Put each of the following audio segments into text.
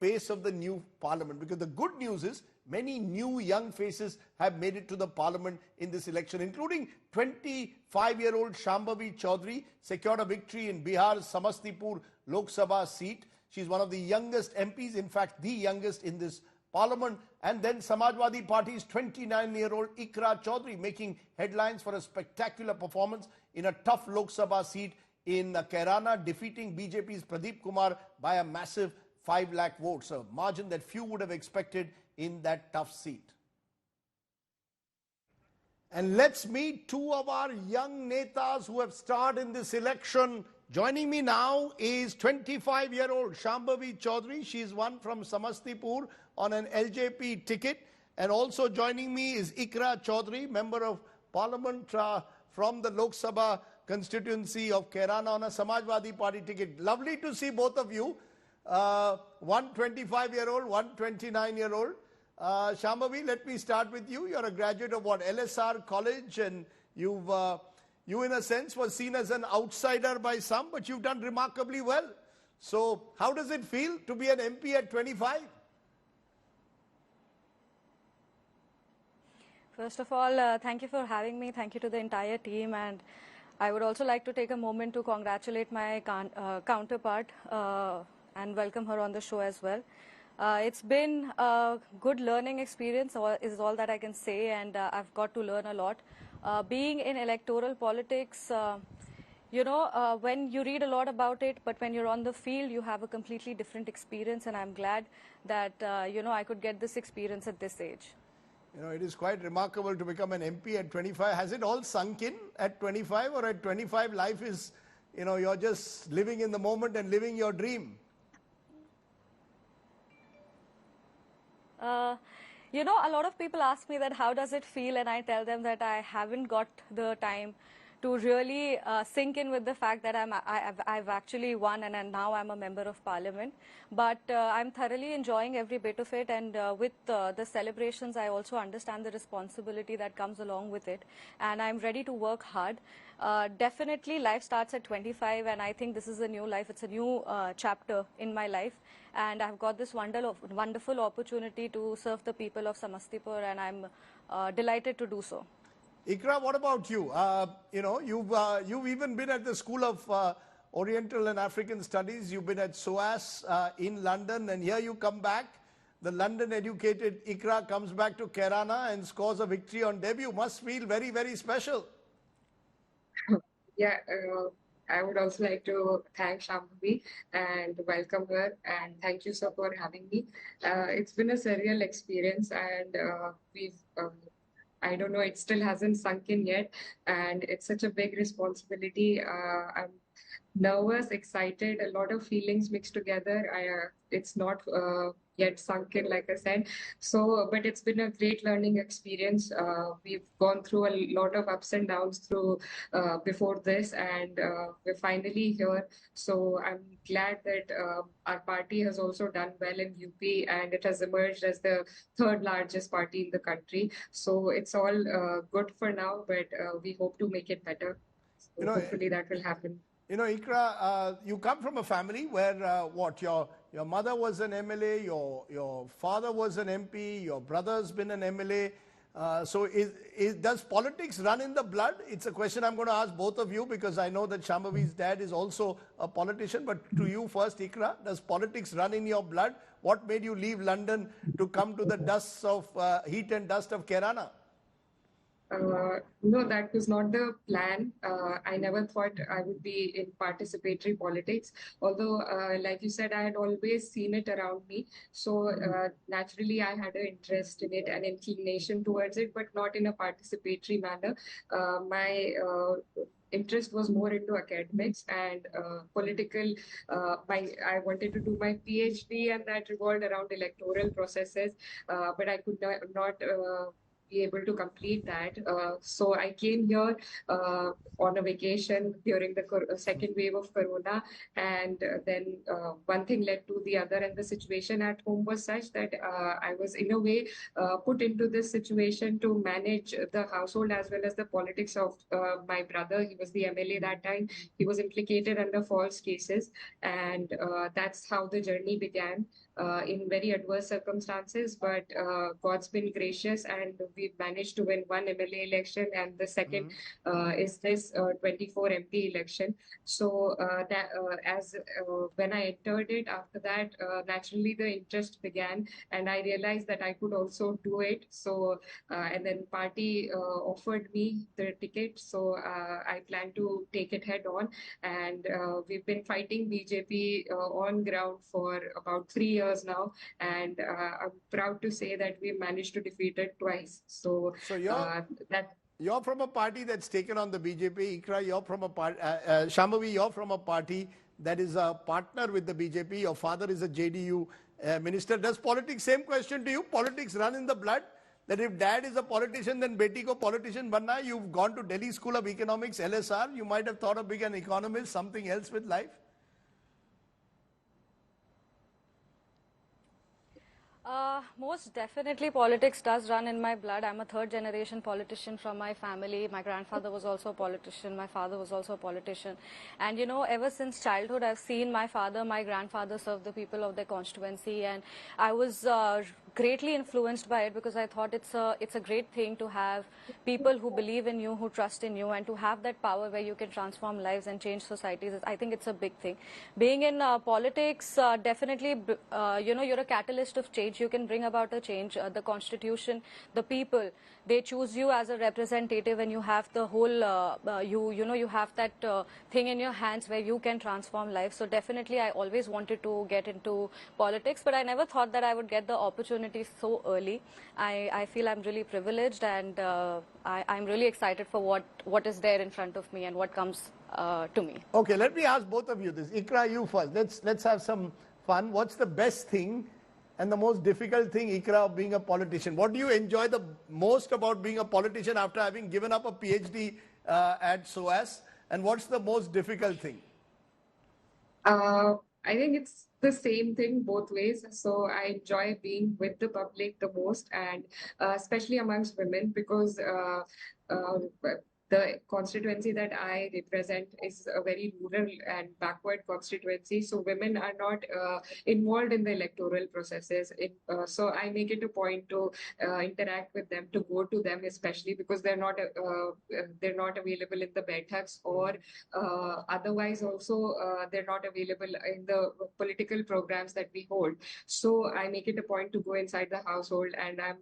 face of the new parliament? Because the good news is many new young faces have made it to the parliament in this election, including 25-year-old Shambhavi Choudhary, secured a victory in Bihar's Samastipur Lok Sabha seat. She's one of the youngest MPs, in fact, the youngest in this parliament. And then Samajwadi Party's 29-year-old Iqra Choudhary making headlines for a spectacular performance in a tough Lok Sabha seat in Kairana, defeating BJP's Pradeep Kumar by a massive 5 lakh votes, a margin that few would have expected in that tough seat. And let's meet two of our young netas who have starred in this election. Joining me now is 25-year-old Shambhavi Choudhary. She's won from Samastipur on an LJP ticket. And also joining me is Iqra Choudhary, Member of Parliament from the Lok Sabha constituency of Kairana on a Samajwadi Party ticket. Lovely to see both of you. One 25-year-old, one 29-year-old. Shambhavi, let me start with you. You're a graduate of what, LSR College, and you in a sense was seen as an outsider by some, but you've done remarkably well. So how does it feel to be an MP at 25? First of all, thank you for having me. Thank you to the entire team, and I would also like to take a moment to congratulate my counterpart and welcome her on the show as well. It's been a good learning experience, is all that I can say, and I've got to learn a lot. Being in electoral politics, when you read a lot about it, but when you're on the field, you have a completely different experience, and I'm glad that, I could get this experience at this age. It is quite remarkable to become an MP at 25. Has it all sunk in at 25, or at 25 life is, you're just living in the moment and living your dream? A lot of people ask me that how does it feel, and I tell them that I haven't got the time to really sink in with the fact that I've actually won and now I'm a member of parliament. But I'm thoroughly enjoying every bit of it, and with the celebrations, I also understand the responsibility that comes along with it, and I'm ready to work hard. Definitely life starts at 25, and I think this is a new life. It's a new chapter in my life, and I've got this wonderful opportunity to serve the people of Samastipur, and I'm delighted to do so. Iqra, what about you? You've even been at the School of Oriental and African Studies. You've been at SOAS in London, and here you come back. The London-educated Iqra comes back to Kairana and scores a victory on debut. Must feel very, very special. Yeah, I would also like to thank Shambhavi and welcome her, and thank you, sir, for having me. It's been a surreal experience, and I don't know, it still hasn't sunk in yet, and it's such a big responsibility. I'm nervous, excited, a lot of feelings mixed together. It's not yet sunk in, like I said. So, but it's been a great learning experience. We've gone through a lot of ups and downs before this, and we're finally here. So I'm glad that our party has also done well in UP, and it has emerged as the third largest party in the country. So it's all good for now, but we hope to make it better. So hopefully that will happen. Iqra, you come from a family where your mother was an MLA, your father was an MP, your brother's been an MLA. So does politics run in the blood? It's a question I'm going to ask both of you, because I know that Shambhavi's dad is also a politician. But to you first, Iqra, does politics run in your blood? What made you leave London to come to the heat and dust of Kairana? No, that was not the plan. I never thought I would be in participatory politics. Although, like you said, I had always seen it around me. So naturally, I had an interest in it, an inclination towards it, but not in a participatory manner. My interest was more into academics and political. I wanted to do my PhD, and that revolved around electoral processes, but I could not be able to complete that. So I came here on a vacation during the second wave of Corona, and then one thing led to the other, and the situation at home was such that I was in a way put into this situation to manage the household as well as the politics of my brother. He was the MLA that time. He was implicated under false cases, and that's how the journey began. in very adverse circumstances, but God's been gracious and we've managed to win one MLA election, and the second is this 24 MP election. So when I entered it, after that, naturally the interest began, and I realized that I could also do it. So and then party offered me the ticket, so I plan to take it head on. And we've been fighting BJP on ground for about 3 years now, and I'm proud to say that we managed to defeat it twice. So you're from a party that's taken on the BJP. Iqra, you're from a party. Shambhavi, you're from a party that is a partner with the BJP. Your father is a JDU minister. Does politics, same question to you, politics run in the blood? That if dad is a politician, then beti ko politician banna. You've gone to Delhi School of Economics, LSR. You might have thought of being an economist, something else with life. Most definitely politics does run in my blood. I'm a third generation politician from my family. My grandfather was also a politician. My father was also a politician. And you know, ever since childhood, I've seen my father, my grandfather serve the people of their constituency. And I was greatly influenced by it, because I thought it's a great thing to have people who believe in you, who trust in you, and to have that power where you can transform lives and change societies. I think it's a big thing. Being in politics, definitely, you know, you're a catalyst of change. You can bring about a change. The constitution, the people, they choose you as a representative, and you have the whole, you have that thing in your hands where you can transform life. So definitely I always wanted to get into politics, but I never thought that I would get the opportunity so early. I feel I'm really privileged, and I'm really excited for what is there in front of me and what comes to me. Okay, let me ask both of you this. Iqra, you first. Let's have some fun. What's the best thing and the most difficult thing, Iqra, of being a politician? What do you enjoy the most about being a politician after having given up a PhD at SOAS? And what's the most difficult thing? I think it's the same thing both ways. So I enjoy being with the public the most, and especially amongst women, because the constituency that I represent is a very rural and backward constituency. So women are not involved in the electoral processes. So I make it a point to interact with them, to go to them, especially because they're not available in the Baithaks, or otherwise also they're not available in the political programs that we hold. So I make it a point to go inside the household, and I'm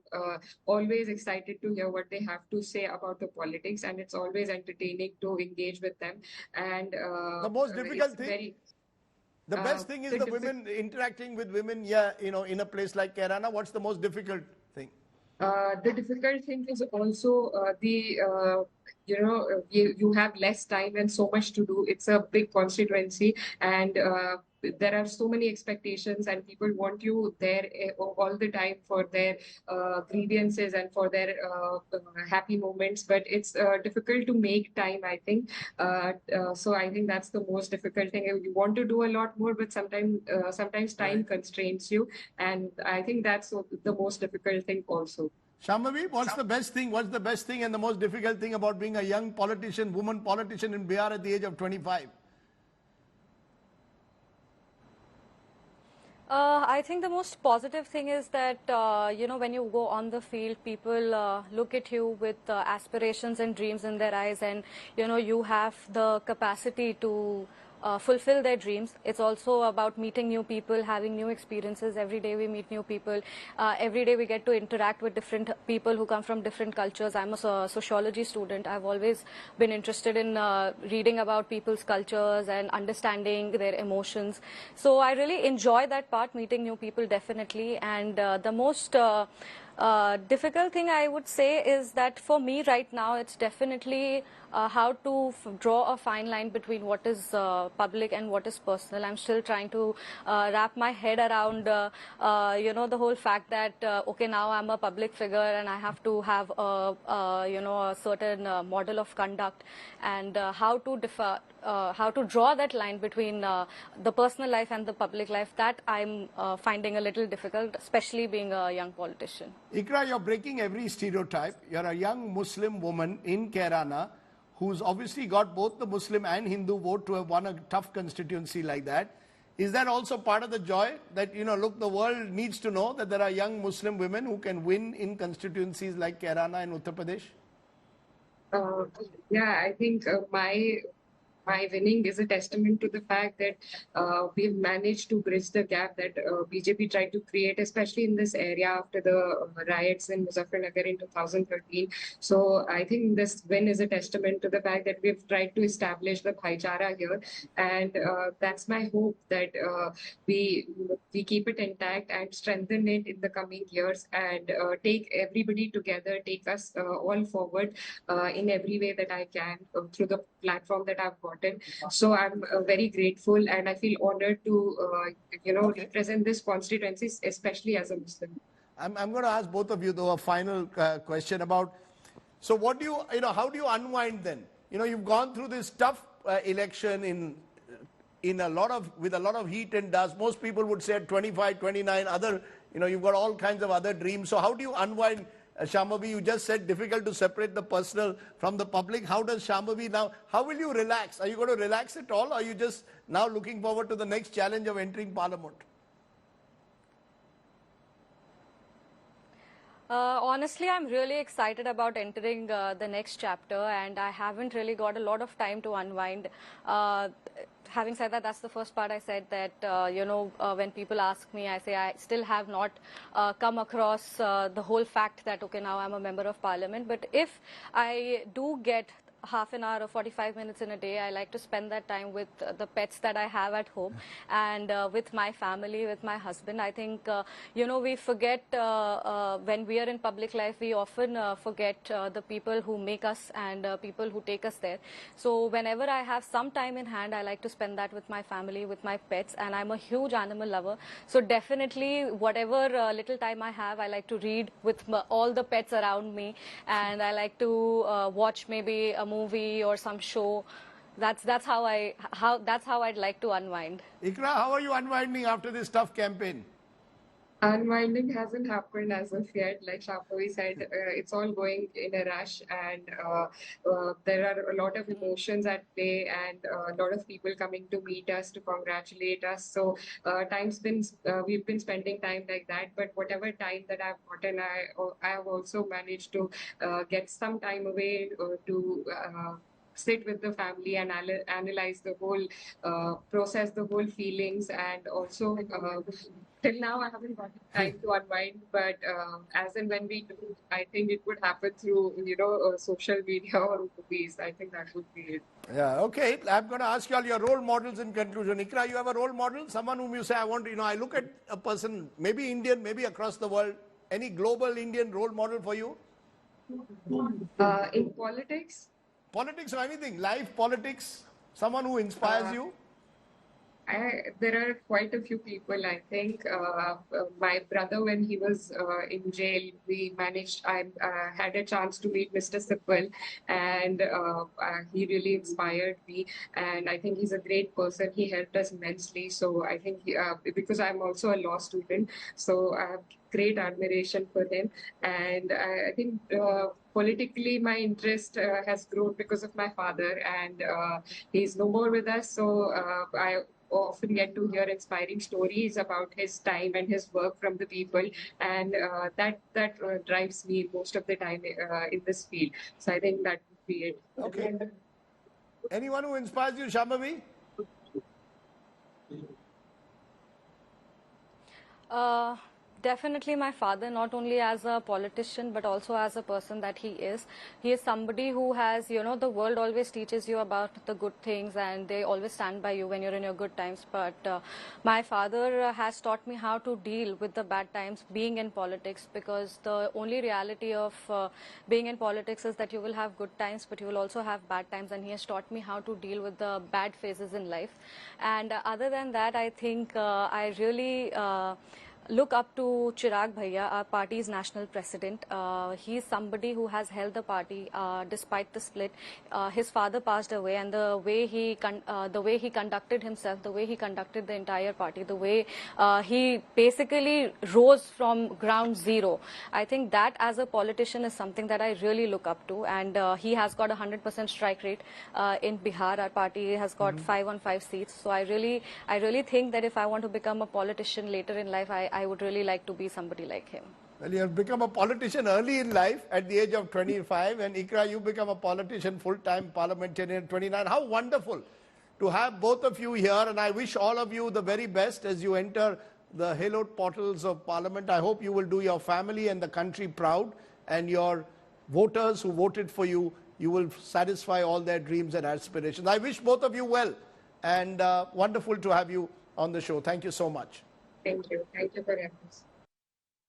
always excited to hear what they have to say about the politics, and it's always entertaining to engage with them. And the most difficult thing, the best thing is the women interacting with women. Yeah, you know, in a place like Kerala. What's the most difficult thing? The difficult thing is also you have less time and so much to do. It's a big constituency, and there are so many expectations, and people want you there all the time for their grievances and for their happy moments. But it's difficult to make time, I think. So I think that's the most difficult thing. You want to do a lot more, but sometimes time constrains you, and I think that's the most difficult thing also. Shambhavi, what's the best thing? What's the best thing and the most difficult thing about being a young politician, woman politician in Bihar at the age of 25? I think the most positive thing is that, when you go on the field, people look at you with aspirations and dreams in their eyes, and, you have the capacity to fulfill their dreams. It's also about meeting new people, having new experiences. Every day we meet new people. Every day we get to interact with different people who come from different cultures. I'm a sociology student. I've always been interested in reading about people's cultures and understanding their emotions. So I really enjoy that part, meeting new people, definitely. And the most difficult thing I would say is that for me right now, it's definitely how to draw a fine line between what is public and what is personal. I'm still trying to wrap my head around, the whole fact that, okay, now I'm a public figure and I have to have a certain model of conduct, and how to draw that line between the personal life and the public life. That I'm finding a little difficult, especially being a young politician. Iqra, you're breaking every stereotype. You're a young Muslim woman in Kerala who's obviously got both the Muslim and Hindu vote to have won a tough constituency like that. Is that also part of the joy that, look, the world needs to know that there are young Muslim women who can win in constituencies like Kairana and Uttar Pradesh? Uh, yeah, I think my winning is a testament to the fact that we've managed to bridge the gap that BJP tried to create, especially in this area after the riots in Muzaffarnagar in 2013. So I think this win is a testament to the fact that we've tried to establish the bhaichara here, and that's my hope that we keep it intact and strengthen it in the coming years, and take everybody together, take us all forward in every way that I can through the platform that I've gotten. So I'm very grateful, and I feel honored to, Okay. represent this constituency, especially as a Muslim. I'm going to ask both of you, though, a final question about, so what do how do you unwind then? You've gone through this tough election with a lot of heat and dust. Most people would say at 25, 29, you've got all kinds of other dreams. So how do you unwind? Shambhavi, you just said difficult to separate the personal from the public. How does Shambhavi now, how will you relax? Are you going to relax at all? Or are you just now looking forward to the next challenge of entering parliament? Honestly, I'm really excited about entering the next chapter, and I haven't really got a lot of time to unwind. Having said that, that's the first part I said that, when people ask me, I say I still have not come across the whole fact that, okay, now I'm a member of parliament. But if I do get half an hour or 45 minutes in a day, I like to spend that time with the pets that I have at home and with my family, with my husband. I think, we forget when we are in public life, we often forget the people who make us and people who take us there. So whenever I have some time in hand, I like to spend that with my family, with my pets, and I'm a huge animal lover. So definitely whatever little time I have, I like to read with all the pets around me, and I like to watch maybe a movie or some show. That's how I'd like to unwind. Iqra, how are you unwinding after this tough campaign? Unwinding hasn't happened as of yet. Like Shambhavi said, it's all going in a rush, and there are a lot of emotions at play, and a lot of people coming to meet us, to congratulate us. So we've been spending time like that. But whatever time that I've gotten, I have also managed to get some time away to. Sit with the family and analyze the whole process, the whole feelings, and also till now I haven't got time to unwind, but as and when we do, I think it would happen through social media or movies. I think that would be it. Yeah, okay. I'm going to ask you all your role models in conclusion. Iqra, you have a role model? Someone whom you say, I look at a person, maybe Indian, maybe across the world. Any global Indian role model for you? In politics? Politics or anything, life, politics, someone who inspires you? There are quite a few people, I think. My brother, when he was in jail, I had a chance to meet Mr. Sipal, and he really inspired me. And I think he's a great person. He helped us immensely. So I think, because I'm also a law student, so I have great admiration for him. And I think politically, my interest has grown because of my father, and he's no more with us. So I often get to hear inspiring stories about his time and his work from the people, and that drives me most of the time in this field. So I think that would be it. Okay. Anyone who inspires you, Shambhavi? Definitely my father, not only as a politician, but also as a person that he is. He is somebody who has, the world always teaches you about the good things, and they always stand by you when you're in your good times. But my father has taught me how to deal with the bad times being in politics, because the only reality of being in politics is that you will have good times, but you will also have bad times. And he has taught me how to deal with the bad phases in life. And other than that, I think I really look up to Chirag Bhaiya, our party's national president. He's somebody who has held the party despite the split. His father passed away, and the way he conducted himself, the way he conducted the entire party, the way he basically rose from ground zero. I think that as a politician is something that I really look up to, and he has got 100% strike rate in Bihar. Our party has got 5 on 5 seats. So I really think that if I want to become a politician later in life, I would really like to be somebody like him. Well, you have become a politician early in life at the age of 25, and Iqra, you become a politician, full-time parliamentarian at 29. How wonderful to have both of you here, and I wish all of you the very best as you enter the hallowed portals of Parliament. I hope you will do your family and the country proud, and your voters who voted for you, you will satisfy all their dreams and aspirations. I wish both of you well, and wonderful to have you on the show. Thank you so much. Thank you. Thank you for having us.